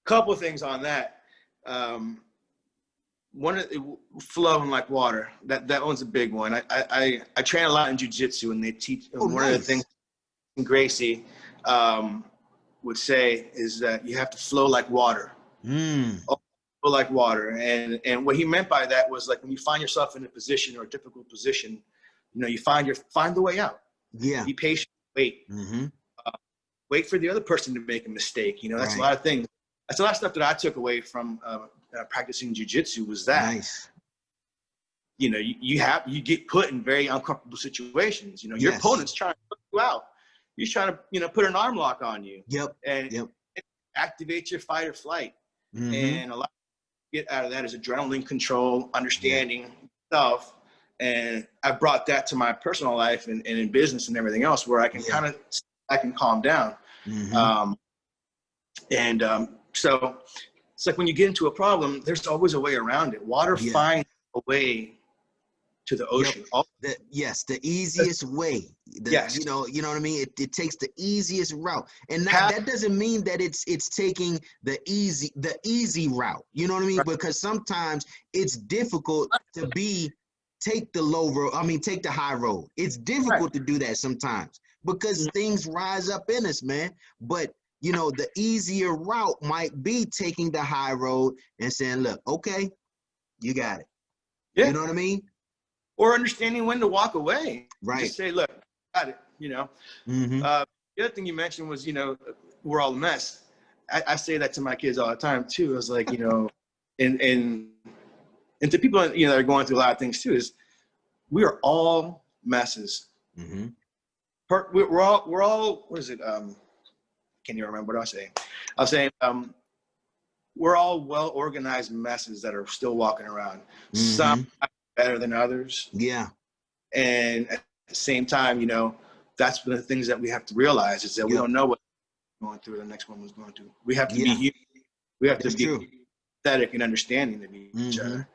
couple of things on that. One of the flowing like water. That one's a big one. I train a lot in jiu-jitsu, and they teach one of the things Gracie would say is that you have to flow like water. Flow like water. And what he meant by that was like when you find yourself in a position or a difficult position, you know, you find the way out. Yeah. Be patient. Wait. Wait for the other person to make a mistake. You know, that's a lot of things. That's a lot of stuff that I took away from practicing jiu-jitsu was that. Nice. You know, you get put in very uncomfortable situations. You know, your opponent's trying to put you out. He's trying to, you know, put an arm lock on you. And activate your fight or flight. And a lot you get out of that is adrenaline control, understanding yourself. And I brought that to my personal life and in business and everything else, where I can I can calm down. So it's like when you get into a problem, there's always a way around it. Water finds a way to the ocean. The easiest way. You know what I mean? It takes the easiest route. And that doesn't mean that it's taking the easy route. You know what I mean? Because sometimes it's difficult to take the high road. It's difficult to do that sometimes because things rise up in us, man. But you know, the easier route might be taking the high road and saying, look, okay, you got it. You know what I mean? Or understanding when to walk away. Just say, look, got it, you know. The other thing you mentioned was, you know, we're all a mess. I say that to my kids all the time too. I was like, you know, and to people, you know, that are going through a lot of things too, is we are all messes. We're all, what is it? Can't even remember what I was saying. I was saying, we're all well-organized messes that are still walking around. Some better than others. And at the same time, you know, that's one of the things that we have to realize is that we don't know what we're going through, the next one was going through. We have to be human. We have to be empathetic and understanding of each other.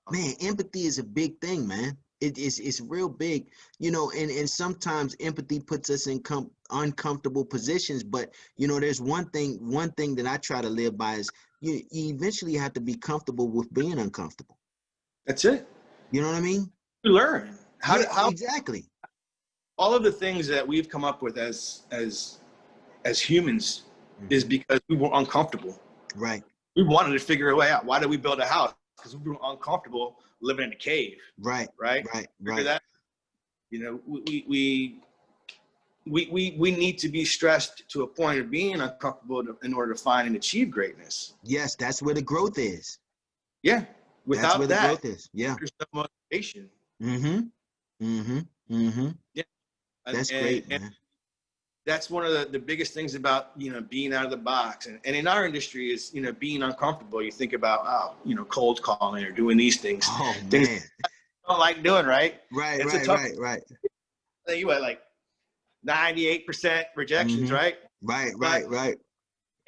Man, empathy is a big thing, man. It's real big, you know, and sometimes empathy puts us in uncomfortable positions. But, you know, there's one thing that I try to live by is you eventually have to be comfortable with being uncomfortable. That's it. You know what I mean? You learn how exactly. All of the things that we've come up with as humans is because we were uncomfortable. We wanted to figure a way out. Why did we build a house? Because we were uncomfortable living in a cave. Right. That, you know, we need to be stressed to a point of being uncomfortable in order to find and achieve greatness. Yes, that's where the growth is. Without that's where the growth is. There's no motivation. That's great, man. That's one of the biggest things about, you know, being out of the box. And in our industry is, you know, being uncomfortable. You think about, you know, cold calling or doing these things. Things man. I don't like doing, right? Right. You had like 98% rejections, right? Right.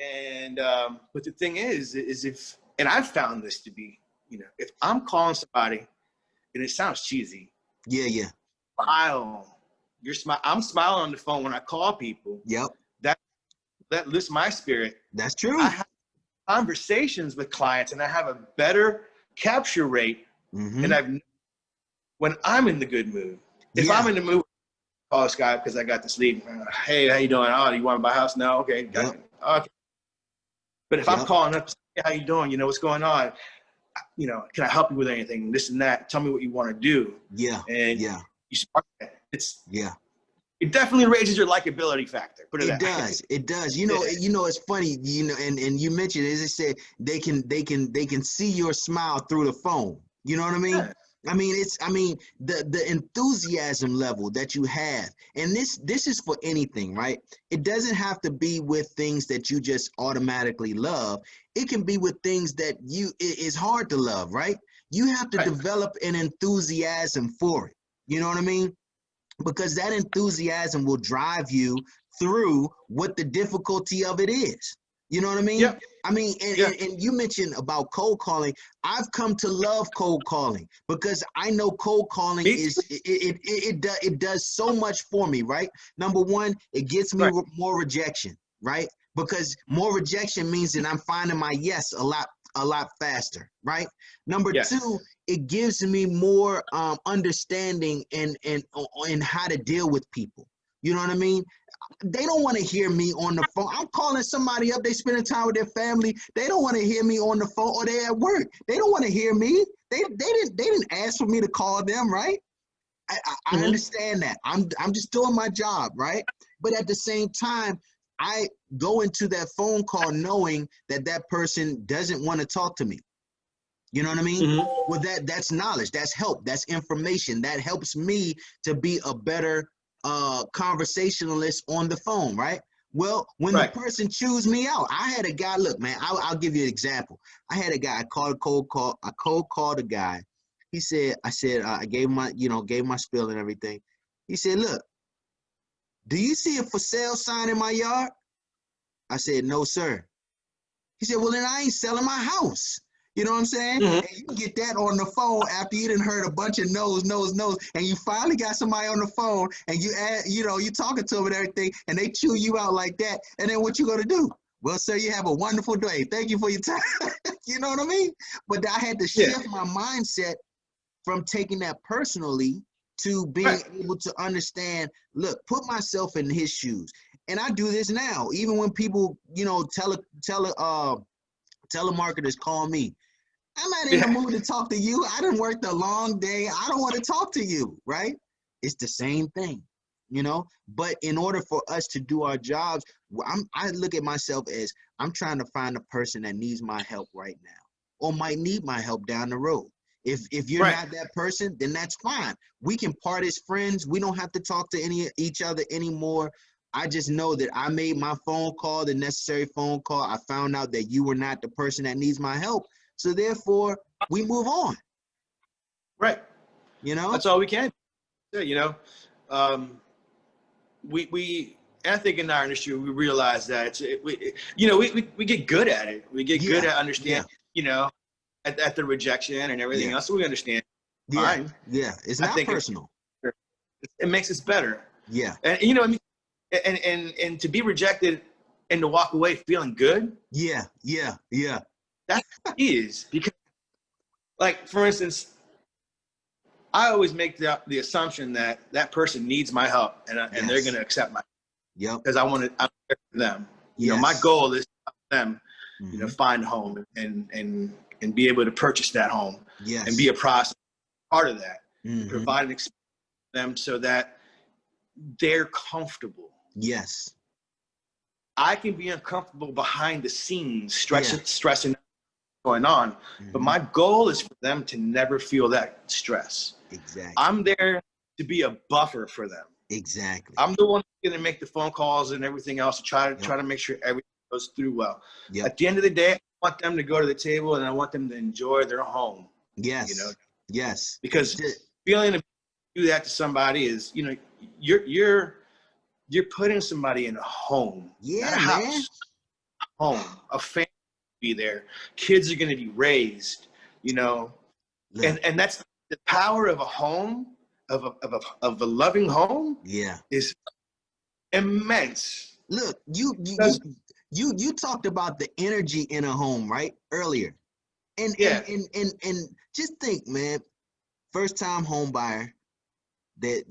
And but the thing is if, and I've found this to be, you know, if I'm calling somebody, and it sounds cheesy. Smile. I'm smiling on the phone when I call people. That lifts my spirit. That's true. I have conversations with clients, and I have a better capture rate. And when I'm in the good mood. If I'm in the mood, call this guy because I got this lead. Hey, how you doing? Oh, you want to buy a house? No, okay, got it. Okay. But if I'm calling up, hey, how you doing? You know, what's going on? You know, can I help you with anything? This and that. Tell me what you want to do. And you spark that. It definitely raises your likability factor. It does. You know, it's funny, you know, and you mentioned, as I said, they can see your smile through the phone. You know what I mean? I mean, the enthusiasm level that you have, and this is for anything, right? It doesn't have to be with things that you just automatically love. It can be with things that it's hard to love, right? You have to develop an enthusiasm for it. You know what I mean? Because that enthusiasm will drive you through what the difficulty of it is. You know what I mean? I mean, and you mentioned about cold calling. I've come to love cold calling because I know cold calling it does so much for me, right? Number one, it gets me more rejection, right? because more rejection means that I'm finding my yes a lot faster, right? Number Yes. two, it gives me more understanding and how to deal with people. You know what I mean? They don't want to hear me on the phone. I'm calling somebody up. They spending time with their family. They don't want to hear me on the phone, or they at work. They don't want to hear me. They didn't ask for me to call them, right? I understand that. I'm just doing my job, right? But at the same time, I go into that phone call knowing that that person doesn't want to talk to me. You know what I mean? Well, that's knowledge, that's help, that's information. That helps me to be a better conversationalist on the phone, right? Well, when the person chews me out, I had a guy, look, man, I'll give you an example. I had a guy, I cold called a guy. He said, I gave him my, gave my spiel and everything. He said, look, do you see a for sale sign in my yard? I said, no, sir. He said, well, then I ain't selling my house. You know what I'm saying? And you can get that on the phone after you done heard a bunch of no's, and you finally got somebody on the phone, and you talking to them and everything, and they chew you out like that. And then what you gonna do? Well, sir, you have a wonderful day. Thank you for your time. You know what I mean? But I had to shift my mindset from taking that personally to being able to understand, look, put myself in his shoes. And I do this now, even when people, telemarketers call me. I'm not in the mood to talk to you. I done worked a long day. I don't want to talk to you, right? It's the same thing, But in order for us to do our jobs, I look at myself as I'm trying to find a person that needs my help right now or might need my help down the road. If you're not that person, then that's fine. We can part as friends. We don't have to talk to each other anymore. I just know that I made my phone call, the necessary phone call. I found out that you were not the person that needs my help. So therefore, we move on. Right. That's all we can do. We I think in our industry, we realize that we get good at it. We get good at understanding, at the rejection and everything else. So we understand. Fine. Yeah. It's not personal. It makes us better. Yeah. And and to be rejected and to walk away feeling good. Yeah. That is because, like, for instance, I always make the assumption that that person needs my help and they're going to accept my help because I'm there for them. My goal is to help them, find a home and be able to purchase that home and be a part of that, provide an experience for them so that they're comfortable. Yes. I can be uncomfortable behind the scenes, stressing going on, but my goal is for them to never feel that stress. Exactly. I'm there to be a buffer for them. Exactly. I'm the one who's going to make the phone calls and everything else to try to make sure everything goes through well. At the end of the day, I want them to go to the table and I want them to enjoy their home. Yes. Yes. Because feeling to do that to somebody is, you're putting somebody in a home, not a house, home, a family be there. Kids are going to be raised, and that's the power of a home, of a loving home. Is immense. Look, you talked about the energy in a home right earlier, and just think, man, first time home buyer that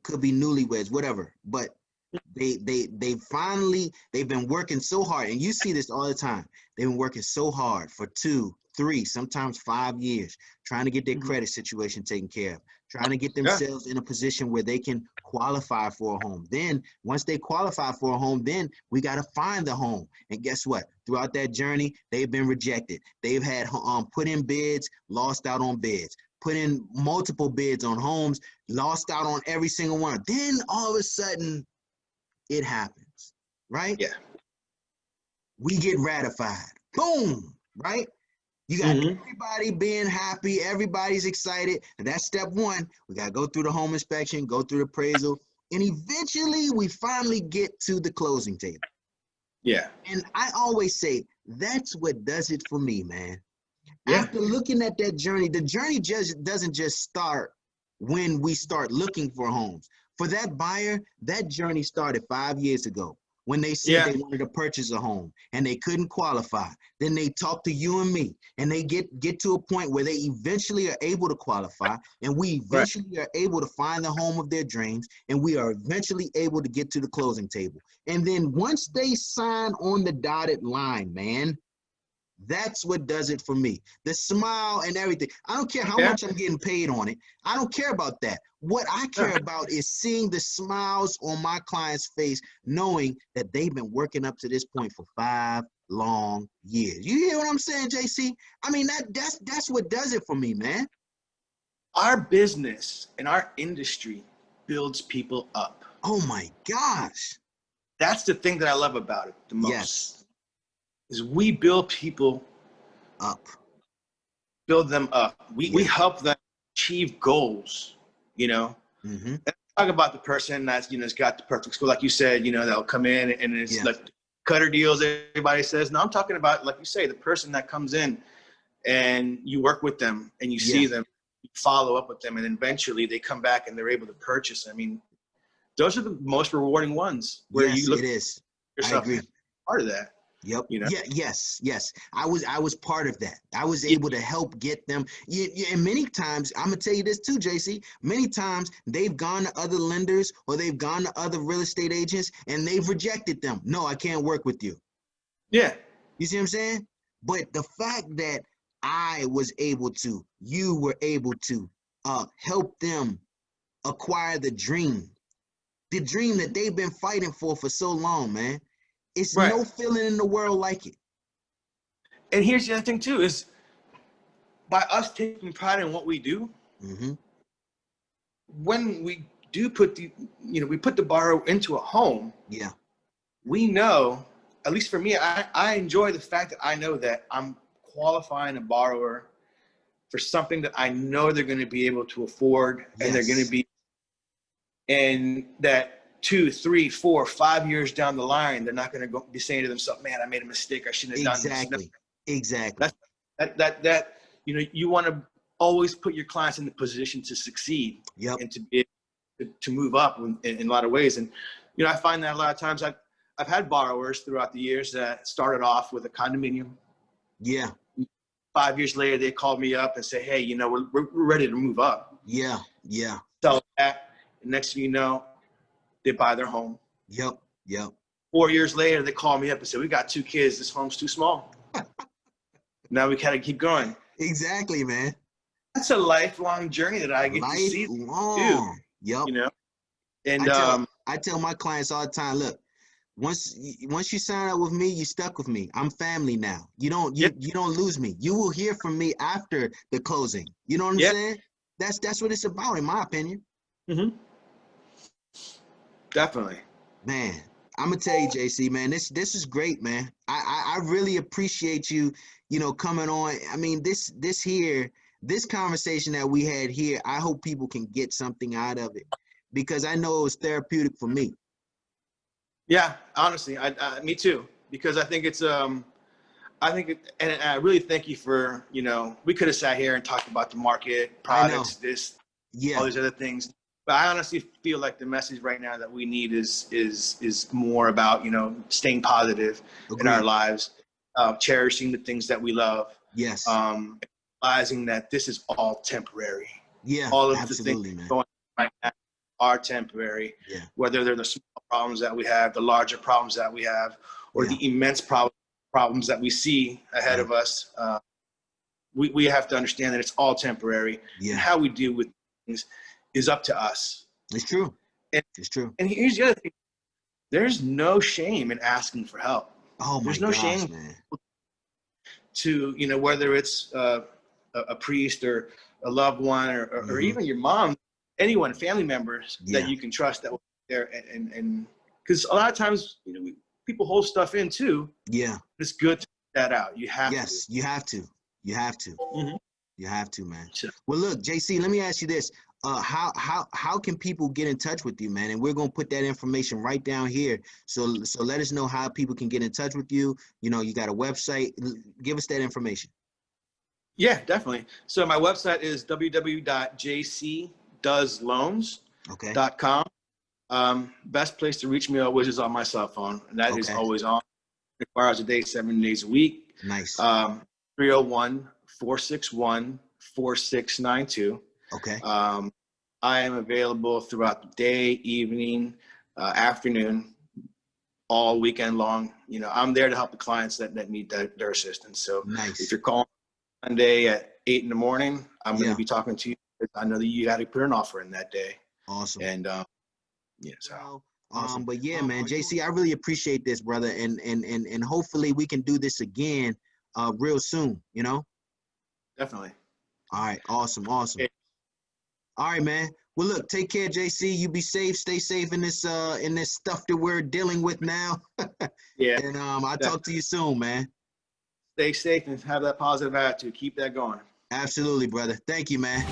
could be newlyweds, whatever, but they've been working so hard, and you see this all the time. They've been working so hard for 2, 3, sometimes 5 years, trying to get their credit situation taken care of, trying to get themselves in a position where they can qualify for a home. Then once they qualify for a home, then we got to find the home. And guess what? Throughout that journey, they've been rejected. They've had put in bids, lost out on bids, put in multiple bids on homes, lost out on every single one. Then all of a sudden, it happens, right? Yeah. We get ratified. Boom, right? You got everybody being happy. Everybody's excited. And that's step one. We got to go through the home inspection, go through the appraisal, and eventually we finally get to the closing table. Yeah. And I always say, that's what does it for me, man. Yeah. After looking at that journey, the journey just doesn't just start when we start looking for homes. For that buyer, that journey started 5 years ago when they said they wanted to purchase a home and they couldn't qualify. Then they talk to you and me, and they get to a point where they eventually are able to qualify, and we eventually are able to find the home of their dreams, and we are eventually able to get to the closing table. And then once they sign on the dotted line, man, that's what does it for me. The smile and everything. I don't care how much I'm getting paid on it. I don't care about that. What I care about is seeing the smiles on my client's face, knowing that they've been working up to this point for 5 long years. You hear what I'm saying, JC? I mean, that's what does it for me, man. Our business and our industry builds people up. Oh my gosh. That's the thing that I love about it the most. Yes. Is we build people up. Build them up. We help them achieve goals, you know. Mm-hmm. And talk about the person that's, you know, has got the perfect score, like you said, you know, that'll come in and it's like cutter deals, everybody says. No, I'm talking about, like you say, the person that comes in and you work with them and you see them, you follow up with them, and eventually they come back and they're able to purchase. I mean, those are the most rewarding ones where you look at yourself as part of that. Yep. You know? Yes. I was part of that. I was able to help get them. And many times, I'm gonna tell you this too, JC. Many times they've gone to other lenders or they've gone to other real estate agents and they've rejected them. No, I can't work with you. Yeah. You see what I'm saying? But the fact that I was able to, you were able to help them acquire the dream that they've been fighting for so long, man. It's no feeling in the world like it. And here's the other thing too, is by us taking pride in what we do, when we do put we put the borrower into a home, we know, at least for me, I enjoy the fact that I know that I'm qualifying a borrower for something that I know they're going to be able to afford, and they're going to be, and that 2, 3, 4, 5 years down the line, they're not going to be saying to themselves, "Man, I made a mistake. I shouldn't have done this." Exactly. That you know, you want to always put your clients in the position to succeed and to be able to move up in a lot of ways. And you know, I find that a lot of times I've had borrowers throughout the years that started off with a condominium. 5 years later, they called me up and say, "Hey, you know, we're ready to move up." So that, next thing you know, they buy their home. 4 years later, they call me up and say, "We got 2 kids. This home's too small." Now we kind of keep going. Exactly, man. That's a lifelong journey that I get to see do. You know, and I tell my clients all the time, look, once you sign up with me, you stuck with me. I'm family now. You don't lose me. You will hear from me after the closing. You know what I'm saying? That's what it's about, in my opinion. Definitely. Man, I'm gonna tell you, JC, man, this is great, man. I really appreciate you, coming on. I mean, this conversation that we had here, I hope people can get something out of it, because I know it was therapeutic for me. Yeah, honestly, me too, because I think it's and I really thank you for, we could have sat here and talked about the market, products, all these other things. But I honestly feel like the message right now that we need is more about, staying positive in our lives, cherishing the things that we love. Yes. Realizing that this is all temporary. Yeah, all of absolutely, the things man. going on right now are temporary. Yeah. Whether they're the small problems that we have, the larger problems that we have, or the immense problems that we see ahead of us, we have to understand that it's all temporary. Yeah. And how we deal with things is up to us. It's true. It's true. And here's the other thing. There's no shame in asking for help. Oh my There's no shame, man. To, whether it's a priest or a loved one or even your mom, anyone, family members that you can trust that will be there. And because a lot of times, people hold stuff in too. Yeah. It's good to get that out. You have to. Yes, you have to. You have to. Mm-hmm. You have to, man. Sure. Well, look, JC, let me ask you this. How can people get in touch with you, man? And we're going to put that information right down here. So let us know how people can get in touch with you. You got a website. Give us that information. Yeah, definitely. So my website is www.jcdoesloans.com. Best place to reach me always is on my cell phone, and that is Okay. always on 24 hours a day, 7 days a week. Nice. 301-461-4692. Okay. I am available throughout the day, evening, afternoon, all weekend long. You know, I'm there to help the clients that need their assistance. So Nice. if you're calling Monday at 8 in the morning, I'm going Yeah. to be talking to you. I know that you got to put an offer in that day. Awesome. And yeah, so Well, awesome. but yeah, man, JC, I really appreciate this, brother, and hopefully we can do this again real soon, you know? Definitely. All right, awesome, awesome. Okay. All right, man. Well, look, take care, JC. You be safe, stay safe in this stuff that we're dealing with now. Yeah. And I'll talk to you soon, man. Stay safe and have that positive attitude. Keep that going. Absolutely, brother. Thank you, man.